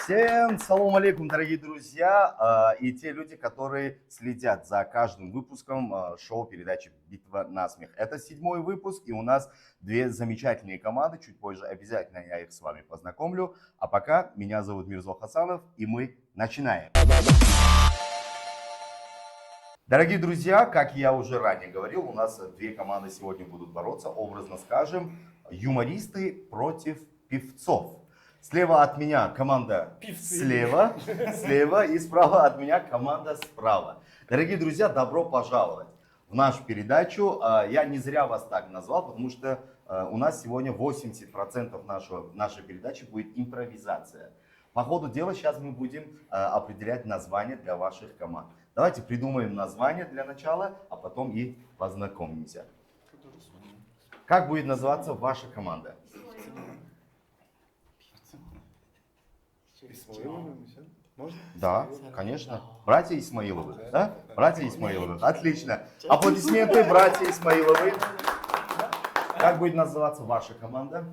Всем салам алейкум, дорогие друзья, и те люди, которые следят за каждым выпуском шоу передачи «Битва на смех». Это 7-й выпуск, и у нас две замечательные команды. Чуть позже обязательно я их с вами познакомлю. А пока меня зовут Мирзо Хасанов, и мы начинаем. Дорогие друзья, как я уже ранее говорил, у нас две команды сегодня будут бороться, образно скажем, юмористы против певцов. Слева от меня команда слева, и справа от меня команда справа. Дорогие друзья, добро пожаловать в нашу передачу. Я не зря вас так назвал, потому что у нас сегодня 80% нашей передачи будет импровизация. По ходу дела сейчас мы будем определять названия для ваших команд. Давайте придумаем название для начала, а потом и познакомимся. Как будет называться ваша команда? Исмаиловы, можно? Да, конечно. Братья Исмаиловы, да? Братья Исмаиловы. Отлично. Аплодисменты, братья Исмаиловы. Как будет называться ваша команда?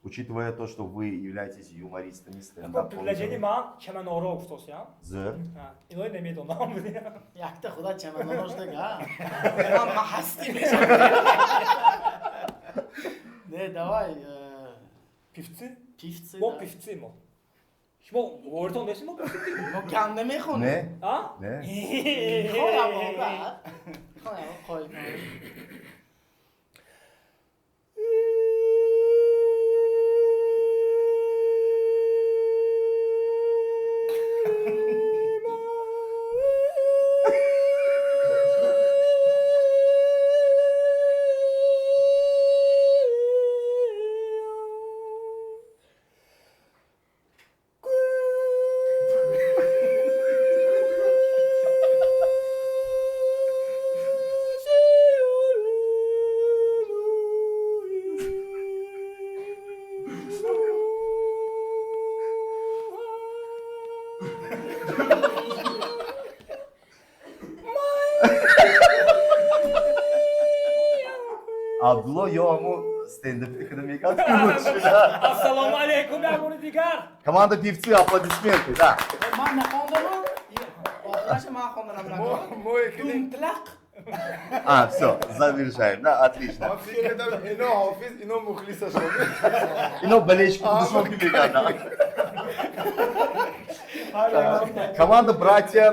Учитывая то, что вы являетесь юмористами, предложение ман чеманора уфтосян. Зэр. Иной немедонам. Як-то худа чеманорож дега. Ама хасти мешам. Не, давай. Певцы? Певцы. 뭐 певцы 뭐. 뭐 월동 내시 뭐 певцы? 뭐 그냥 내메콘. Ne? 아? Ne? Koya 뭐가? Koy. Abdullah Yoğam'ı stand-up экономика лучше, да? Ассаламу алейкум я буду дигар. Команда певцы, аплодисменты, да. Ман хондаму. Охлаша ман хондаму. Мой кидин. Тумтлак. Все, завершаем, да, отлично. Ино Хафиз, ино Мухлиса шоби. И болельщики душом да. Команда братья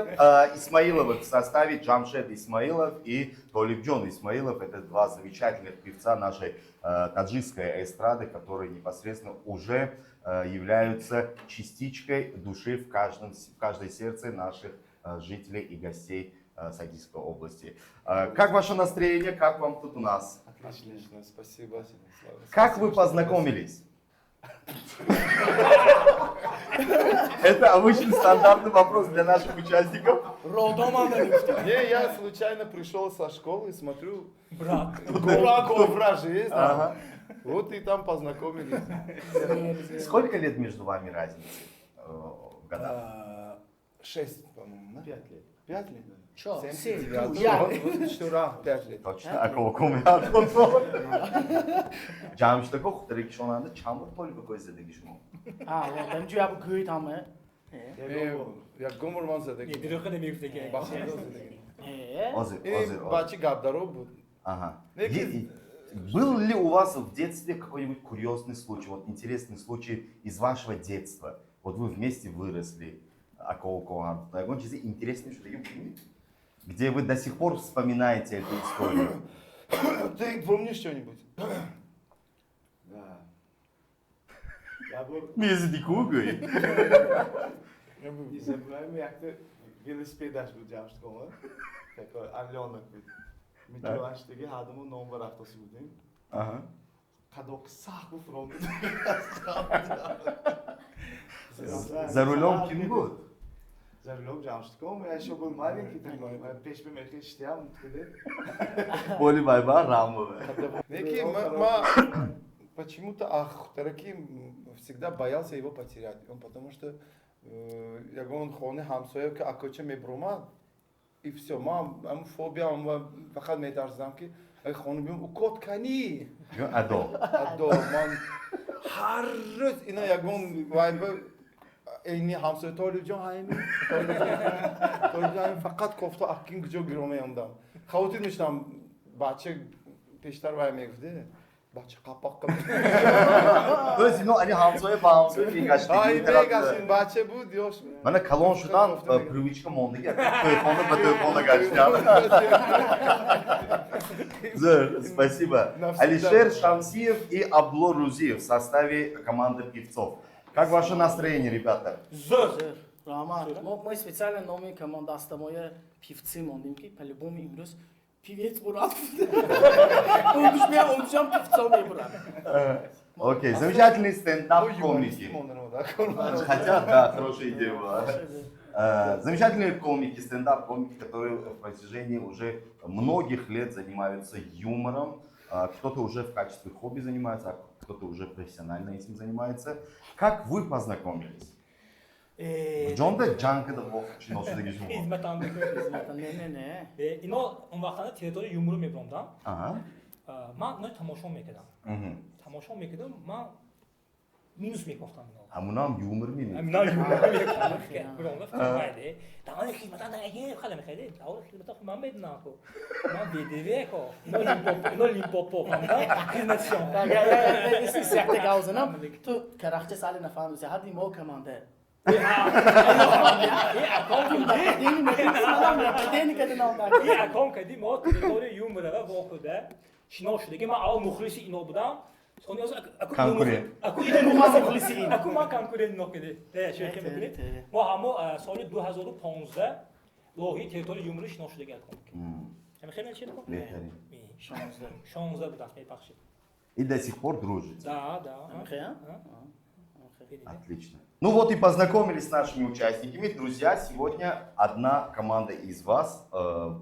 Исмаиловых в составе Джамшед Исмаилов и Толибджон Исмаилов. Это два замечательных певца нашей таджикской эстрады, которые непосредственно уже являются частичкой души в каждой сердце наших жителей и гостей Сагильской области. Как ваше настроение? Как вам тут у нас? Отлично, спасибо. Как вы познакомились? Это обычный стандартный вопрос для наших участников. Родоман да. Не, я случайно пришел со школы и смотрю, Брат. ковраж есть, Ага. вот и там познакомились. Сколько лет между вами разницы в годах? 6, по-моему, да? 5 лет. 5 лет? Чё? 79. Я. Вот что, 5 лет. Точно, акол комят контрол. Jamshidga xutirib shonanda chamur to'lib ko'zladagi shuni. А, вот, там же я бы говорит там. Я гоморман задек. Недрёхэ немирдеге. Озыр. Бачи габдаро буд. Ага. Неки- Был ли у вас в детстве какой-нибудь курьезный случай, вот интересный случай из вашего детства? Вот вы вместе выросли, интересный что-то, где вы до сих пор вспоминаете эту историю? Ты помнишь что-нибудь? Да. Я был Мези кугой. не забываем, як ты велосипедаш был Jamshidga. Такой Орленок был. Метроаштаги хадаму номер автосы будем. Ага. Кадок сах был фронт. За рулем ким был? За рулем Jamshidga. Я еще был маленький такой. Пешпе мехе штям. Боли байба Рамова. Неки, почему-то Ахтараки всегда боялся его потерять. Он потому что я говорю, хоне хамсоев ки акоче мебрума и все, мам фобия, фақат метарзам ки خانم او کد کنی ادا من هر روز اینا یکم وای اینی همسایه تولی جان هایمی تولی جان فقط کوفتا اکین جو گیرومیم دام خواهید میشنم بچه پیشتر وای میگفته بچه قاپاق То есть, ну, они хамсоя по хамсоя фигашты. های بگشین بچه بود yoş Bana kalonşudan привычка mondu. Telefonu по telefonu kaçacağım. Спасибо. Алишер Шамсиев и Абло Рузиев в составе команды певцов. Как ваше настроение, ребята? Зор. Роман, мы специально номер командаста моя певцы мондимки, по-любому имрус певец бурат. Он жам певцом и бурат. Окей, замечательный стендап-комики. Хотя, да, хорошая идея была. Замечательные комики, стендап-комики, которые в протяжении уже многих лет занимаются юмором. Кто-то уже в качестве хобби занимается, а кто-то уже профессионально этим занимается. Как вы познакомились? Джон да Джанка да в чиносуда ги шумо. Hizmet anlıyorum. Ne. اینا اون وقتا تئاتر یومرو میبرندم. Ага. من اینا تماشا میکردم. Мгм. تماشا میکردم من مینوس میگفتم اینا. Амунам юмор мини. اینا یومرو میکردم. برام گفتم مایده. دامن خدمت دیگه خیلی میخواد. داور خدمت خود من بدنا کو. من بیدیوی کو. اینا لیمپوپو. خدمتشون. Ja, das ist sehr Gausen, ne? Du Charakter alle nach fahren, sie hat die Mo Kommande. این اکام کردی ما تئاتر یومرو و واقعه شناخت شده که من اول مخلص اینا بودم. سونی از Конкурент. اکو ما کنکورنت نکرده. شرکت میکنید. ما همه سال 2015 لاهی تئاتر یومرو شناخت شده کردیم. همین خیلی چیه نکن؟ Бехарин. 16 بود اسمی پخشید. И до сих пор дружите. Да. Отлично. Ну вот и познакомились с нашими участниками. Друзья, сегодня одна команда из вас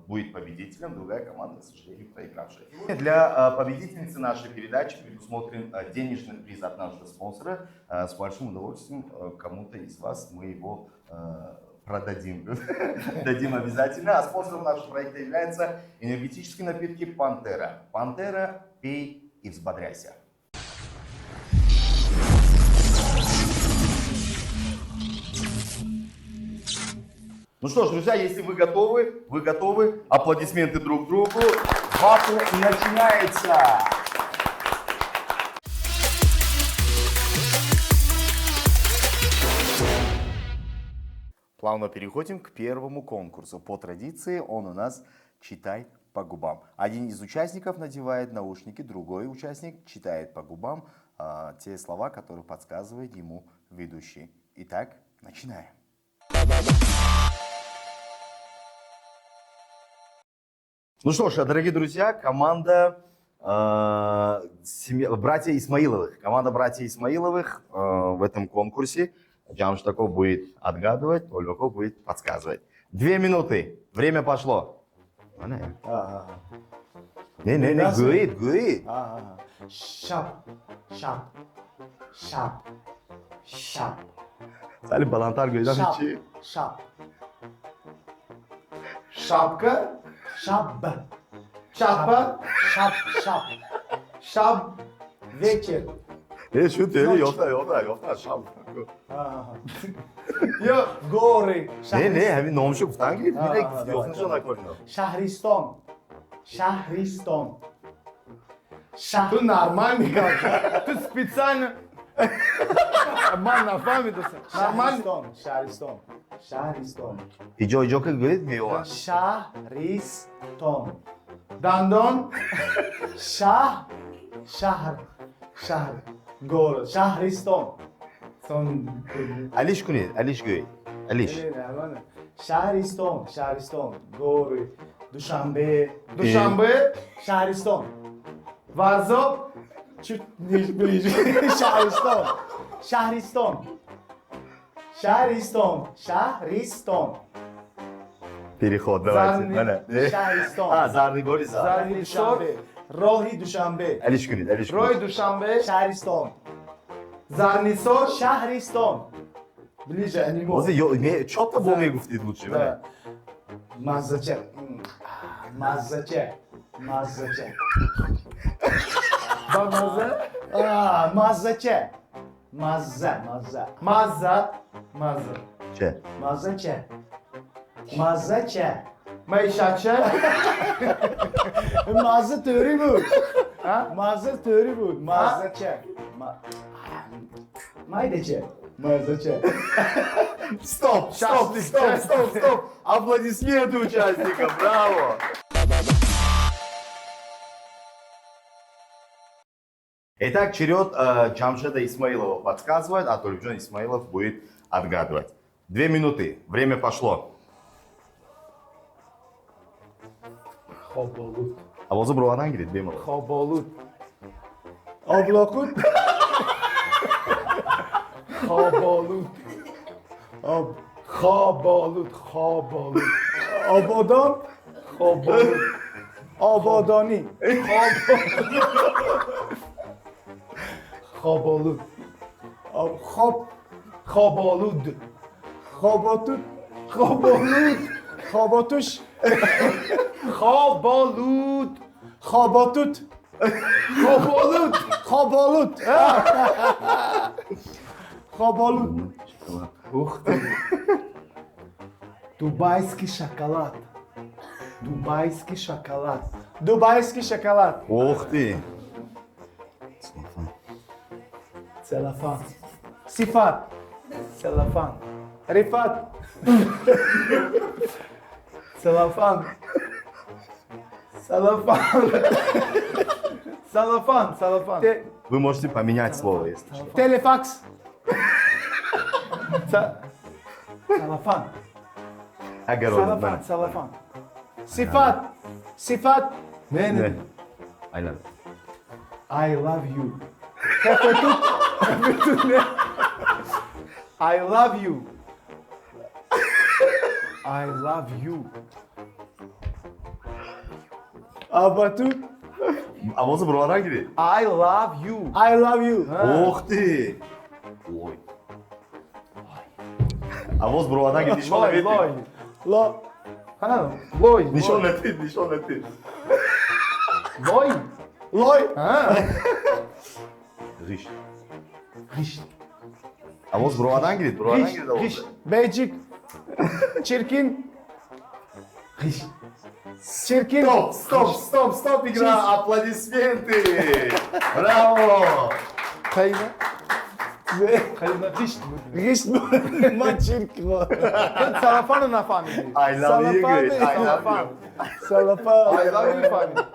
будет победителем, другая команда, к сожалению, проигравшая. Для победительницы нашей передачи предусмотрен денежный приз от нашего спонсора. С большим удовольствием кому-то из вас мы его продадим. Дадим обязательно. А спонсором нашего проекта является энергетические напитки «Пантера». «Пантера», пей и взбодряйся. Ну что ж, друзья, если вы готовы, аплодисменты друг другу. Батл начинается! Плавно переходим к первому конкурсу. По традиции он у нас «Читай по губам». Один из участников надевает наушники, другой участник читает по губам те слова, которые подсказывает ему ведущий. Итак, начинаем. Ну что ж, дорогие друзья, команда братья Исмаиловых. Команда братьев Исмаиловых в этом конкурсе. Джамштаков будет отгадывать, Ольков будет подсказывать. 2 минуты. Время пошло. Не, говорит. Şap. Salih Balantar gözden Şap. içi. Şap. Şapka, Şab. şapka, Şab. Vekir. Şu teli yokta. Şap. yok, Gori. Ne, hem nomşu kutan gibi. Bir de yoksa şuna koyuyor. Şahriston. tu нормальный как, tu специально, обман памятуется, нормально, Şahriston. İco Joker говорит mi o? Şahriston. dandon, Şahr. Gol. Şahriston. Son. Aliş Kunit, Aliş Göy. Aliş. Şahriston. Gol. Duşanbe. Duşanbe, Şahriston. Varzop, Чуть ближе. Şahriston. Переход, давайте. Şahriston. Zarni Goriza. Zarni Duşanbe. Rohi Duşanbe. Aliş Kunit, Aliş Roy Kunit. Duşanbe, Şahriston. Zarnisor, Şahriston. Ближе, они могут. Четко Бомей гуфтит лучше. Да. Mazzace. Bamaze, Mazzace. Mazza, mazza. Mazza. Mazza. Çe. Mazza çe. Mazza çe. Maişaçe. Mazza töri bu. Ha? Mazza töri bu. Mazza çe. Mayda çe. Mazza çe. Стоп, стоп, стоп, стоп, стоп. Аплодисменты участникам, браво. Итак, черед Джамшеда Исмаилова подсказывает, а Толибжон Исмаилов будет отгадывать. 2 минуты, время пошло. Xobolud. Ovozi birovidan kiradi, bemalol. Xobolud. Oblokut. Xobolud. Xobolud. Xobolud. Obodon. Xobolud. Obodoni. Xobolud. Xob. Xobolud. Xobotut. Xobolud. Xobotush. Xobolud. Xobotut. Xobolud. Xobolut. Xobolut. Дубайский шоколад. Дубайский шоколад. Дубайский шоколад. Ух ты. Целлофан. Sifat. Целлофан. Rifat. Целлофан. Целлофан. Целлофан. Целлофан. Вы можете поменять слово, если что. Telefax. Целлофан. Огород. Целлофан. Целлофan. Sifat. Sifat. Ne? Aynen. I love you. Tefetut. I love you. I love you. Abatut. Ovozi birovidan kiradi. I love you. I love you. Ух ты. Ой. Ovoz birovidan kiradi. Nishon Loy, ayting. loy. Lo. Ha, loy. Nishon ayting, nishon ayting. Loy. Loy. Ha. G'ish. G'ish. Ovoz birovidan kiradi, birovidan kiradi ovoz. Gish. Beycik. Çirkin. Gish. Çirkin. Стоп, стоп, стоп, стоп, игра, аплодисменты! Браво! Kayna. Kayna gish. Gist bu. Ma çirkin o. Целлофан на фамилии. I love you, Салафан, говорит, I love Целлофан. you. Salafan. I love you фамилия.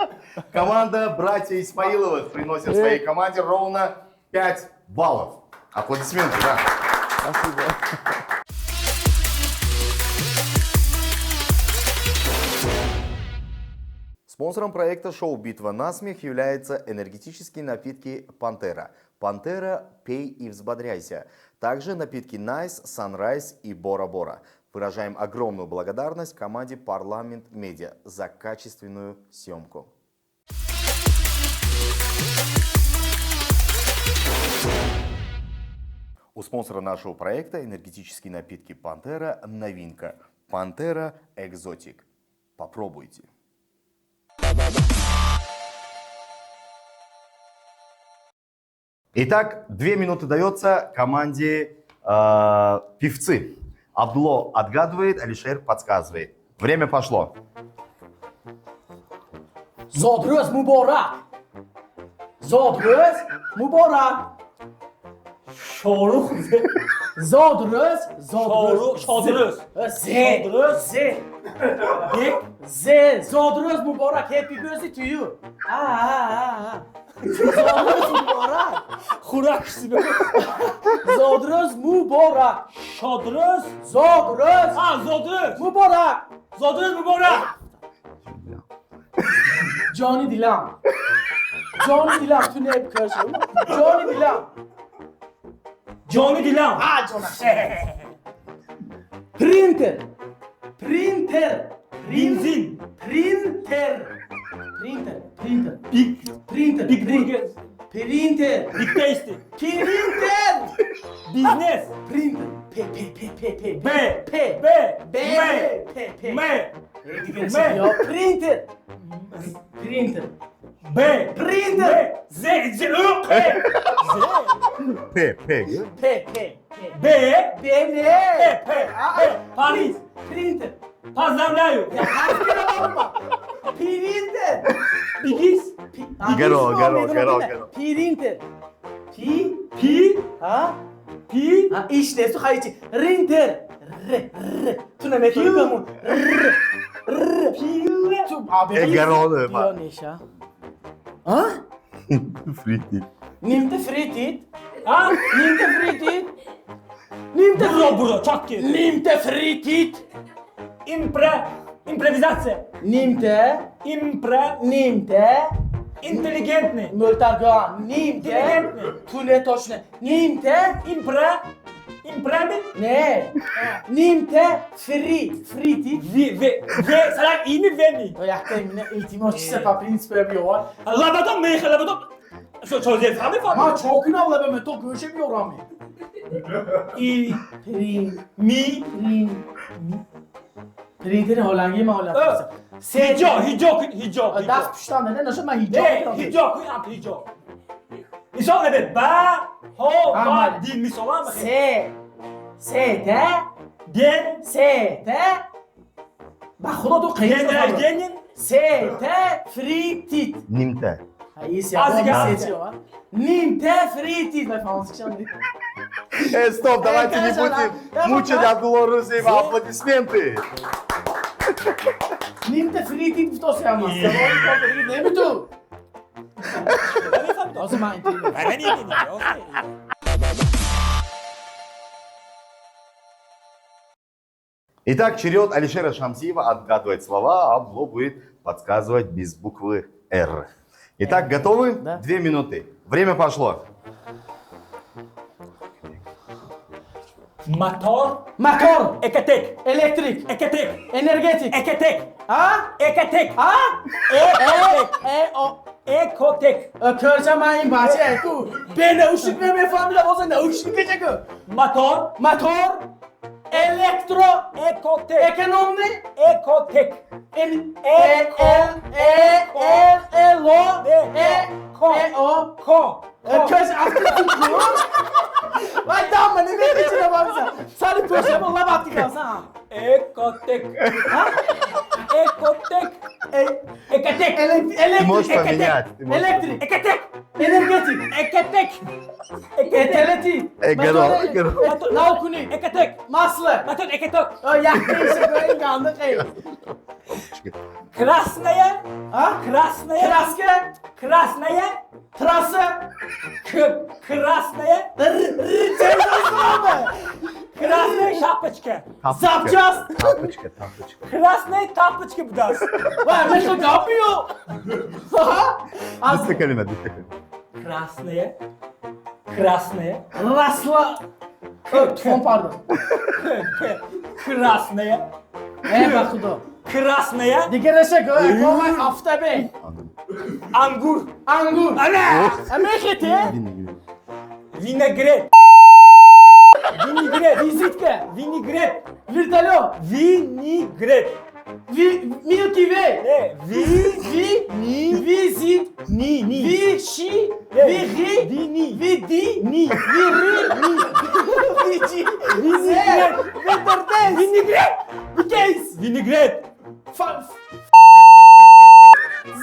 Команда братья Исмаиловых приносит своей команде ровно 5 баллов. Аплодисменты, да. Спасибо. Спонсором проекта шоу «Битва на смех» являются энергетические напитки «Пантера». «Пантера» – пей и взбодряйся. Также напитки «Найс», «Санрайз» и «Бора-Бора». Выражаем огромную благодарность команде «Парламент Медиа» за качественную съемку. У спонсора нашего проекта энергетические напитки «Пантера» новинка. «Пантера Экзотик». Попробуйте. Итак, 2 минуты дается команде певцы. Абдулло отгадывает, Алишер подсказывает. Время пошло. Zodröz mübarek. Zodröz mübarek. Şoruk. Zodröz. Şoruk. Şodröz. Z. Şodröz. Z. Z. Zodröz mübarek. Happy birthday to you. Zodröz mübarek. Kurak ismi. Zodröz mübarek. Şodröz. Zodröz Ha, Zodröz. mübarek. Zodröz mübarek. Johnny Dilam. Johnny Dilam. Tu ne yapıyorsun? Johnny Dilam. Johnny Dilam. Ah, Johnny. Printer. Printer. Benzin. Printer. Printer. Printer. Big. Printer. Big Burger. Printer. Big Tasty. Printer. Business. Printer. P. B. P. B. B. P. P. M. Ya printer. Printer. B. Printer. Z. Z. Ö. E. Z. П, П. P, P. B, B ne? P, P, Paris, Printer. Поздравляю. Ya harflere bakma. Printer. Bigis, Garo, garo. Printer. P. P, Ha? P, Ha işte su hayçi. Rinter. R. Tu ne metodi kamu? R. P, Tu abi. Garo. Diyor neşa. Ha? Фритик. Nimte fritit. ha? Nimte fritit. Nimte Bro, çok kötü. Nimte fritit. Improvizacja. Nimte. Nimte. Inteligentny. Multargan. Nimte. Inteligentny. Tu ne toczne. Nimte. Impremi. Ne? Nimte fritit. V, salak iyi mi V mi? To jak te mnie iltimoçise paprinc spebiyor. Labadon mu? Labadon. Çözüyor falan mı Ama falan? çok inanla ben to görüşemiyor ama. İ, Prin. mi, Printer'i Hollandiya mı Hollanda? hijo. Das püştan neden nasıl ben hiç Ne? Hijo. Misal ne? Ba, ho, ba, Aman. din misal var mı? T. Gen, Bak خدا تو قیمت genergenin, fritit. Нимте. Ha iyisi ya. Az Bu geldi. seçiyor ha. Nimte fritit. Ben falan sıkacağım. Стоп, давайте не конечно, будем да. мучить Абдулла Рузеева. Аплодисменты. Nimte fritit bir tosya ama. Ne mi tu? O zaman Ben iyi dinliyorum. Итак, черед Алишера Шамсиева отгадывать слова, а Абдулла будет подсказывать без буквы «Р». Итак, готовы? Да. 2 минуты. Время пошло. Motor, eketek, elektrik, energetik, eketek, ha? eketek, Ha? ekotek, Körçamayın bahçe ku. Ben ne ışık vermeye falan bile olsa ne ışık geçecek o? Motor, elektro, ekotek, ekonomi, ekotek, ko, Köşe aktif ku. Vay damla ne bir içine baksa. Sarı köşe bu laf attı kalsa ha. ekotek, ekotek, eketek, Ты можешь Elektrik, поменять. Ты можешь- elektrik, eketek, energetik, eketek, eketek, eteletik, Garo. naukunik, eketek, maslı. motor, eketek, O yaktı işte böyle kandık ey. krasnaya, Ha? krasnaya, Kraske, krasnaya, trası, krasnaya, krasnaya şapочка, zapacağız. Тапочка. krasnaya тапочка bu das. Vay meşe yapmıyor. Az Дыста калима. Krasnaya, rasla. Fon pardon. krasnaya, Bak kudo. krasnaya, Digereşe göre kolay hafta bey. angur, Angur. ana, Emeketi. vinegret, Vizitke. vinegret, Virtalo. vinegret, Milky Way. ne, Vizit. ni, Vişi. Ne? Viri. Vini. Vidi. ni, Viri. Vici. Vinigret. Vinterdes. vinegret, Vikeis. vinegret,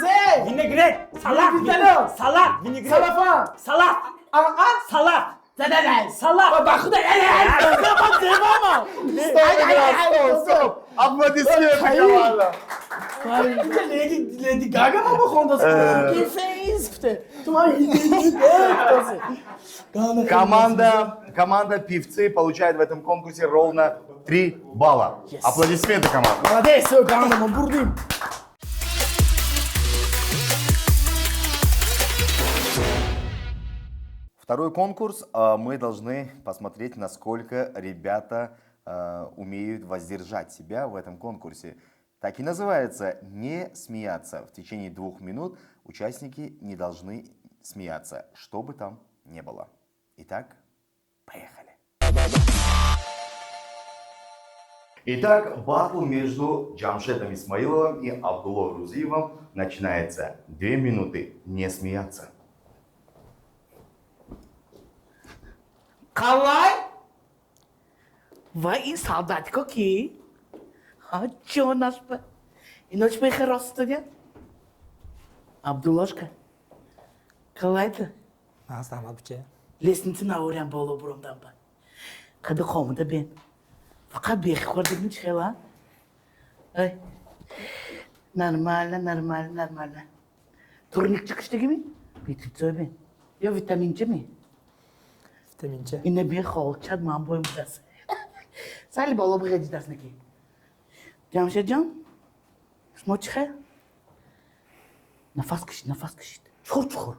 Z. vinegret, salak, Vinegret. salak, vinegret, Salafan. salak, salak, Zededel. salak, Bak kuda Bak devama. Стоп. Аплодисменты, команда. Lady Gaga mı bu konuda? Keyfeyiz. Команда певцы получает в этом конкурсе ровно 3 балла. Yes. Аплодисменты, команда. Молодец, Ганна, бурдим. Второй конкурс. Мы должны посмотреть, насколько ребята умеют воздержать себя в этом конкурсе. Так и называется «Не смеяться». В течение 2 минут участники не должны смеяться, что бы там ни было. Итак, поехали. Итак, батл между Джамшедом Исмаиловым и Абдуллой Рузиевым начинается. 2 минуты. Не смеяться. Kalay? Vay in солдатико ki? Ha Jonas be. İnoç be xerostu ya. Abdullashka. Kalaydı. Nasıl tamam biçe? Lesniti na oryan bolo burumdan ba. Kadı komuda ben. Fakat bir xordik mi çıkıyor Ay. Normal. Turnik çıkıştı gibi. Bitip söyle. Ya vitaminci mi? Vitamince. Yine bir холчат мам boyum burası. Sali bolo bu gece dersine ki. Jamşedcan. Smoçhe. Nefes kışıt. Çukur.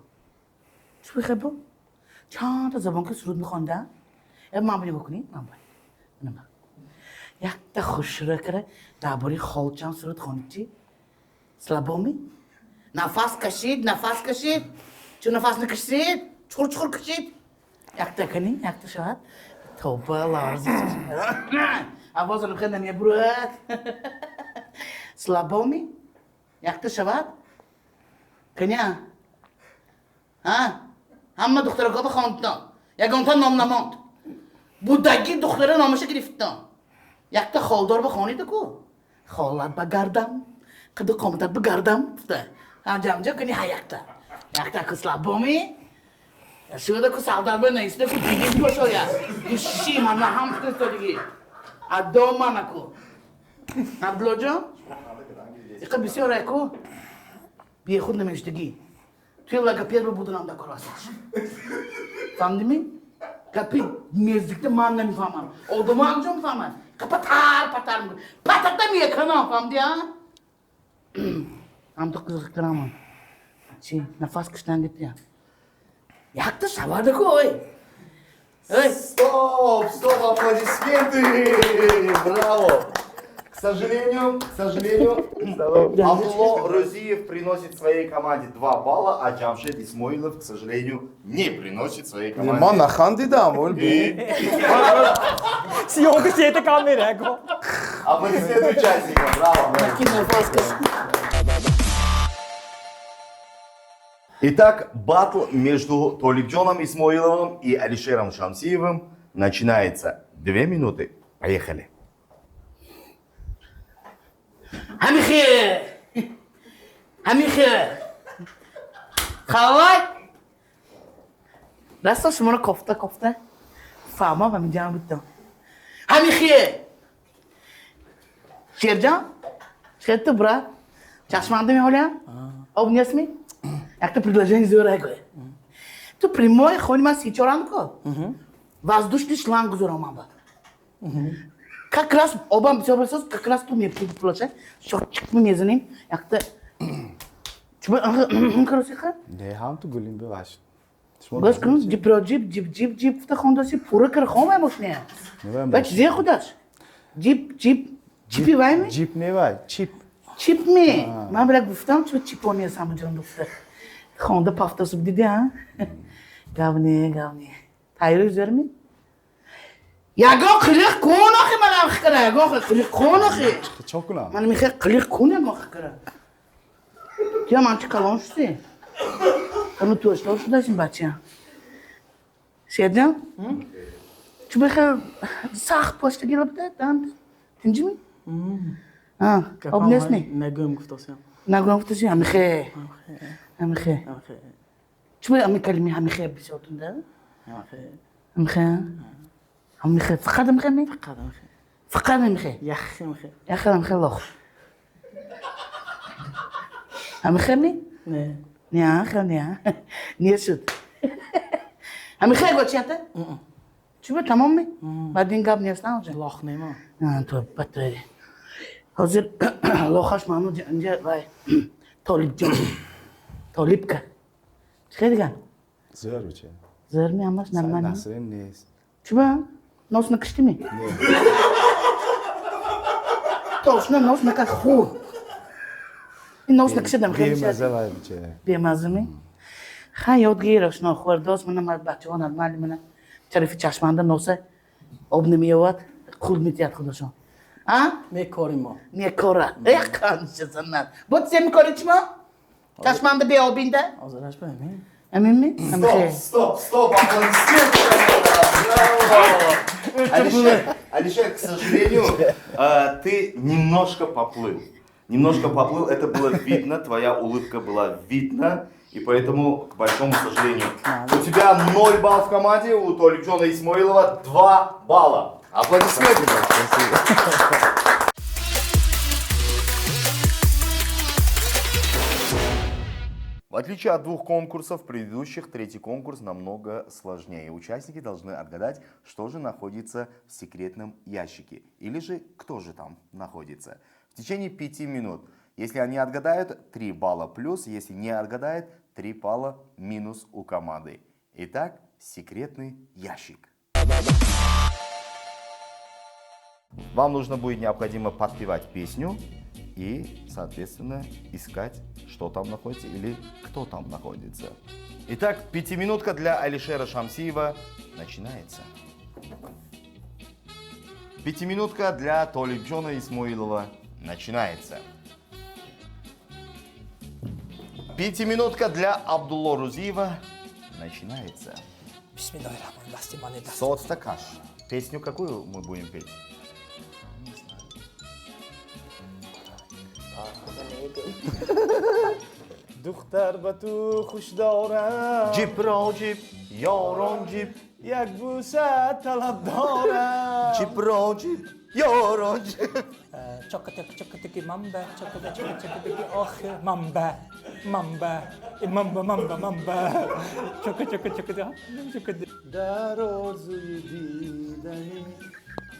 Çukur bu. Çanta zaman ki surut mikhonda. Mam beni bakuni, mam beni. Nima? Yakta xushra kare. Dabori холчан surut khonchi. Slabomi. Nefes kışıt. Çu nefesini kışıt. Çukur kışıt. Yakta kani, yakta şahat. Tövbe lazım. Avazını kenden ya burak. Slabomi. Yakta şahat. Kanya. Ha? Hamma doktora qaba xondan. Yagontan nomlamont. Budagi doktora nomaşı giriftan. Yakta xoldor ba xonida ku. Xollat ba gardam. Qidi qomutat ba gardam. Ha jamja kani hayakta. Yakta kıslabomi. Şurada ku saldar ba neyse ku digin koşo ya. İşi mana ham kıstodigi. Adoma ku. Ablojo. İqi bisiyor ku. Bir khud nemiştigi. Tüyla kapıya bir budunam da korasız. Tamam değil mi? Kapı mezlikte manla mi falan. Oldu mu amcam falan. Patar mı? Patat da mı yakana falan diye. Amca kızıklar ama. Nefes kıştan gitti ya. Yaktı savardı koy. Эй! Стоп, аплодисменты! Браво! К сожалению, Абдулло Розиев приносит своей команде 2 балла, а Джамшед Исмоилов, к сожалению, не приносит своей команде. ما نخندیدم ولبی. Съемка сета камера, го. Аплодисменты участникам, браво! Nefes kış. Итак, батл между Толикджоном Исмоиловым и Алишером Шамсиевым начинается. 2 минуты. Поехали. Hamixe. Kalay. Rasta şumara kofta. Fama ben canım bitti. Hamixe. Şercan. Şertu bra. Çaşmandı mı hala? Obnias mi? Як-то предложение сделай, кое. Tu прямой ходим с Сичоранко. Воздушный шланг зурамаба. Как раз оба все просто как раз tu мне предложение. Счетчик мы мезоним. Як-то Чуба красиха? Не, хам ту гулим беваш. Баш кун джип та хондasi пура кар хома мошне. Бач зе худаш. Джипи вайме? Джип не вай, чип. Чип ми. Мам бля гуфтам чу чипония само джан дофта. Honda paftası dedi ha. Gavni. Tayır üzer mi? Ya go kırık konak bana xkara. Go kırık konak. Çok na. Man mi kırık konak mı xkara? Ya man çıkalım işte. Onu tuğuşlar şurada şimdi bacı. Şeyden? Şu bekle sağ posta gelip de dan. Tinci mi? Ha, obnes ne? Nagum guftasyon. Nagum guftasyon Hamixe. شو أمي كلمي هامخي بصوت ده؟ هامخي فقط هامخي فقط هامخي يا أخي هامخي الله هامخي مي؟ نيا خلني نيشود هامخي قلت شيء أنت؟ شو تمام مي؟ بعدين قاب نيستان وجه الله نيما تو بتري حاضر الله خش مانو جا باي طالبك خير كان Zor uçe. زر مي عماش نرماني Nasılın neyiz? شو بقى؟ ناس نكشتمي توشنا ناس نكخور الناس نكشدم خير Bir meze var uçe. بيمازمي خياط غير شنو خورداس من ما بچه‌ها نرمال من طرف چشمنده نوسه آب نمیاد خود میتیاد خودشون ها میکاریم ما میکاره یک کانشسن بود سه میکاری چما چشمنده بی آبینده آزادش بهمین امین می Стоп, аплодисменты. Алишер, к сожалению, ты немножко поплыл. Немножко поплыл, это было видно, твоя улыбка была видна. И поэтому, к большому сожалению, у тебя 0 баллов в команде, у Толикджона Исмоилова 2 балла. Аплодисменты. В отличие от 2 конкурсов предыдущих, третий конкурс намного сложнее. Участники должны отгадать, что же находится в секретном ящике. Или же, кто же там находится. В течение 5 минут. Если они отгадают, 3 балла плюс. Если не отгадают, 3 балла минус у команды. Итак, секретный ящик. Вам нужно будет необходимо подпевать песню и, соответственно, искать, что там находится или кто там находится. Итак, 5-минутка для Алишера Шамсиева начинается. 5-минутка для Толикджона Исмоилова начинается. 5-минутка для Абдулло Рузиева начинается. Бисмиллахиррахманиррахим. Соцтакаш. Песню какую мы будем петь? دختر با تو خوش دارم Cip ro cip, yaron cip. یک بوسه طلب دارم Cip ro cip, yaron cip. Çakatık mamba, çakatık ah mamba, mamba. Çakatık. در آرزوی دیدنی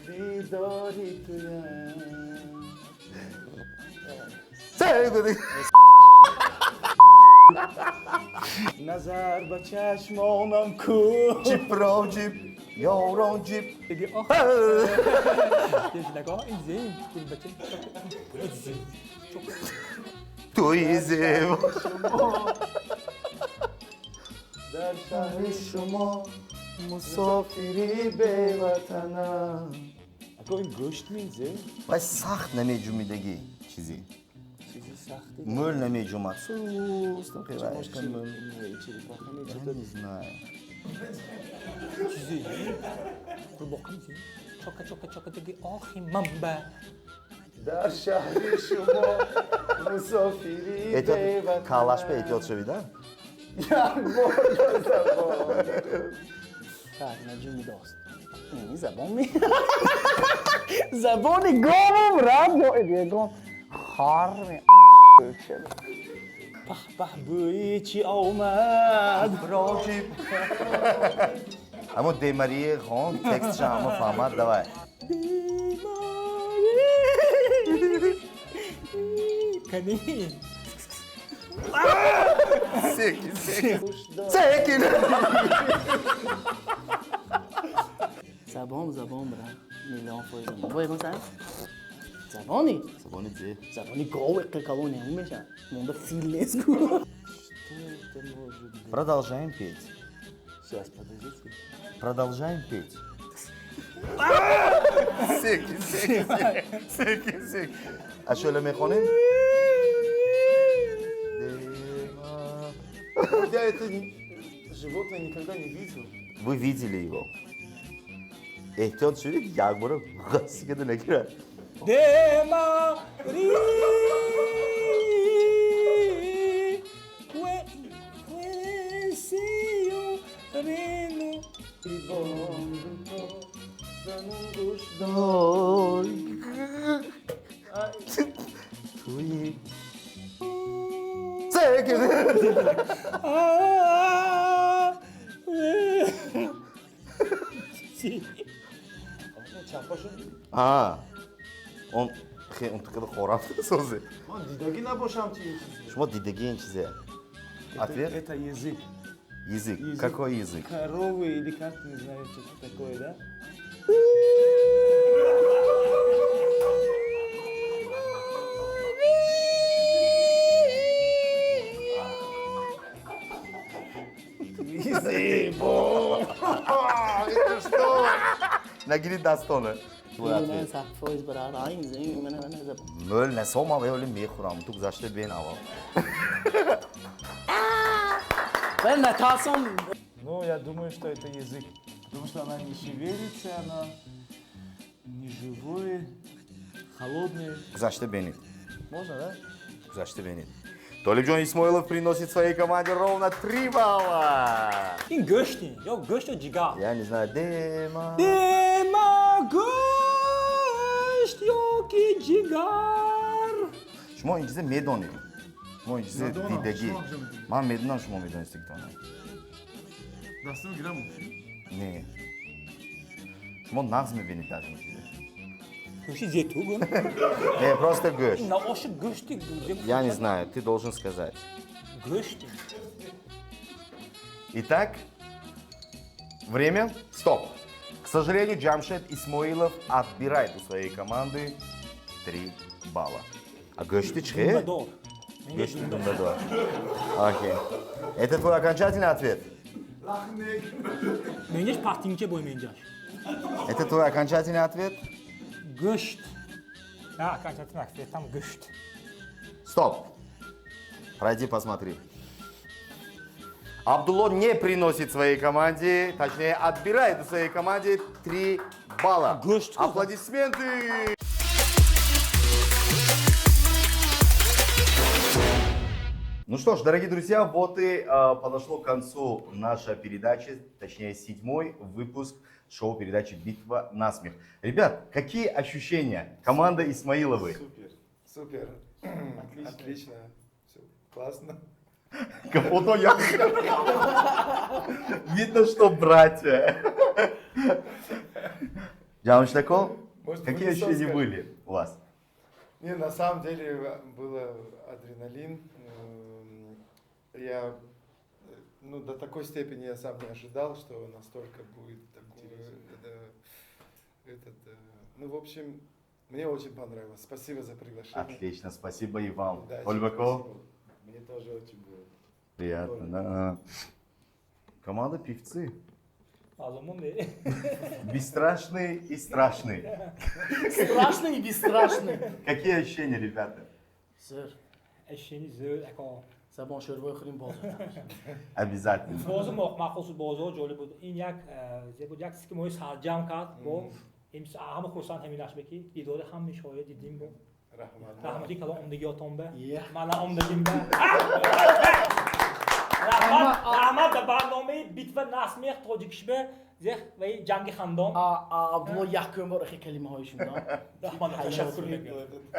دیداری تویم Sevgili. نظر به چشمانم کو Cip ro cip, yaron cip. Dedi ah. Dedi ah izleyin. Dur bakayım. Bu ne dizi? Çok Tu izim. در شهر شما مسافری به وطنم اگه این گشت میزه Vay saht ne mecumidagi chizi. چیزی سختی Mol ne mecumat. Sus, tam Может, içeri bakalım Я не знаю. dizi. Dur bakayım izleyin. Çakatık ah mamba. در شهر شما مسافری به Etyot وطنم kalaşma etyot şöyle. یک بار زبان Tak, نجومی داست این زبان می زبان گامم رد یا گام خار می به بویی چی آمد Rojib. Ama Demariye Khan tekst şamı Famad davay. Kanin. Sekin. Sekin. زبان برم میلان فوی زمان باید مثلا زبانی Saboni C. زبانی گاو قلقلون نمون میشن مونده فیل نیست کو Продолжаем петь. Сейчас, подождите. Продолжаем петь. Sekin. А şöyle mekonim. Я это животное никогда не видел. Вы видели его. Ehtiyot şöyle ki yağmura gazetede ne girer? Demari. Quesiyo reno. Tuyi. Sekin. А, он такой хорав созе. دیدگی نباشم چی چیزی. Шмо дидеген чизе. Ответ? Это язык. Язык. Какой язык? Коровы или как, не знаю, что такое, да? Это что? Нагири Дастона. Твой من ответ. سخت فویز برای این زمین من زبان Möl ne soma ve öyle meyxuram. Tu gzaşte ben ava. من نتاسم Ну, я думаю, что это язык. Потому что она не шевелится, она не живое, холодное. Güzel beni. Можно, да? Güzel beni. Толибжон Исмоилов приносит своей команде ровно 3 балла. این گشتی یا گشت و جیگر Я не знаю, Дема. دما گشت یا کی جیگر Шмо ингизе медони. Шмо ингизе Медона, дидеги. шмо акшам диги. Ман медонам шмо медони стиктона. Дастын гирам. Не. Шмо нагзме бени даже ингизе. گشتی زیتو گون Не, просто гөш. نه آش گشتی Я не знаю, ты должен сказать. گشتی Итак, время. Стоп. К сожалению, Джамшед Исмоилов отбирает у своей команды 3 балла. А Гөшти Чхе? دور Гөшти Дундадор. Окей. Это твой окончательный ответ? менеш партинче бой менجاش Это твой окончательный ответ? گشت نه کنچت نکته там گشت Стоп. Пройди, посмотри. Абдулло не приносит своей команде, точнее, отбирает у своей команде 3 балла. Гөшт. Аплодисменты! Ну что ж, дорогие друзья, вот и подошло к концу наша передача, точнее 7-й выпуск шоу-передачи «Битва на смех». Ребят, какие ощущения? Команда Исмаиловой. Супер. Отлично. Все классно. Капуто я. Видно, что братья. Джамштако, Может, какие вы не ощущения скажете? были у вас? Не, на самом деле было адреналин. Я, ну, до такой степени я сам не ожидал, что настолько будет такое, ну, в общем, мне очень понравилось. Спасибо за приглашение. Отлично, спасибо и вам. Удачи, Ольбако, спасибо. Мне тоже очень было. приятно. Да. Команда певцы. آزمون ده Бесстрашные и страшные. Страшный и бесстрашный. Какие ощущения, ребята? Сэр, اشینی زود اکا زبان شوربای خوریم باز. Обязательно. باز مخصوص بازار جالب بود این یک بود یک چیزی که ما سرجم کرد با امس همه خرسند همینش بکی دیدار هم شاید دیدیم با رحمت. رحمتی کلا عمدگیاتون به یه. من عمدگیم به رحمت به برنامه بیتو نسمیخ تاجیکش به زخ و جنگ خندان عبدالله یک بار خیلی کلمه هایشون رحمت تشکر میگم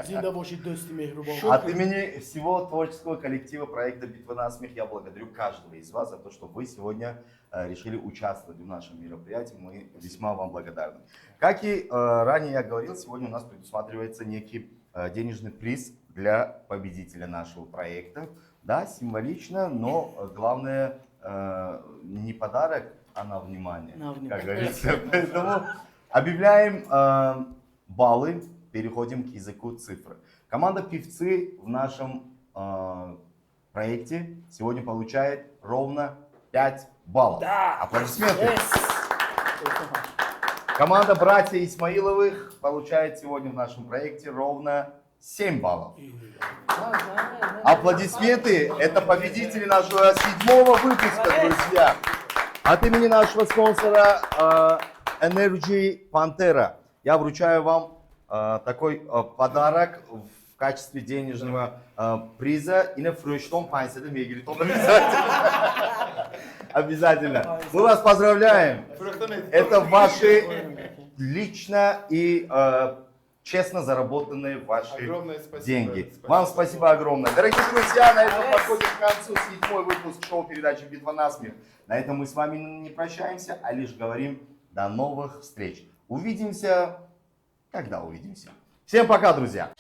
زنده باشید دوستی مهربان. От имени всего творческого коллектива проекта «Битва на смех» я благодарю каждого из вас за то, что вы сегодня решили участвовать в нашем мероприятии. Мы весьма вам благодарны. Как и ранее я говорил, сегодня у нас предусматривается некий денежный приз для победителя нашего проекта. Да, символично, но главное не подарок, а на внимание, На внимание. как говорится. Поэтому объявляем баллы, переходим к языку цифр. Команда «Певцы» в нашем проекте сегодня получает ровно 5 баллов. Аплодисменты. Команда «Братья Исмаиловых» получает сегодня в нашем проекте ровно 7 баллов. Аплодисменты. Это победители нашего 7-го выпуска, друзья. От имени нашего спонсора Energy Pantera я вручаю вам такой подарок в качестве денежного приза. И на фрüchtом панседе мегритом обязательно. Обязательно. Мы вас поздравляем. Это ваши лично и честно заработанные ваши Огромное спасибо. деньги. Спасибо. Вам спасибо огромное. Дорогие друзья, на этом подходит к концу 7-й выпуск шоу-передачи «Битва на смех». На этом мы с вами не прощаемся, а лишь говорим до новых встреч. Увидимся, когда увидимся. Всем пока, друзья!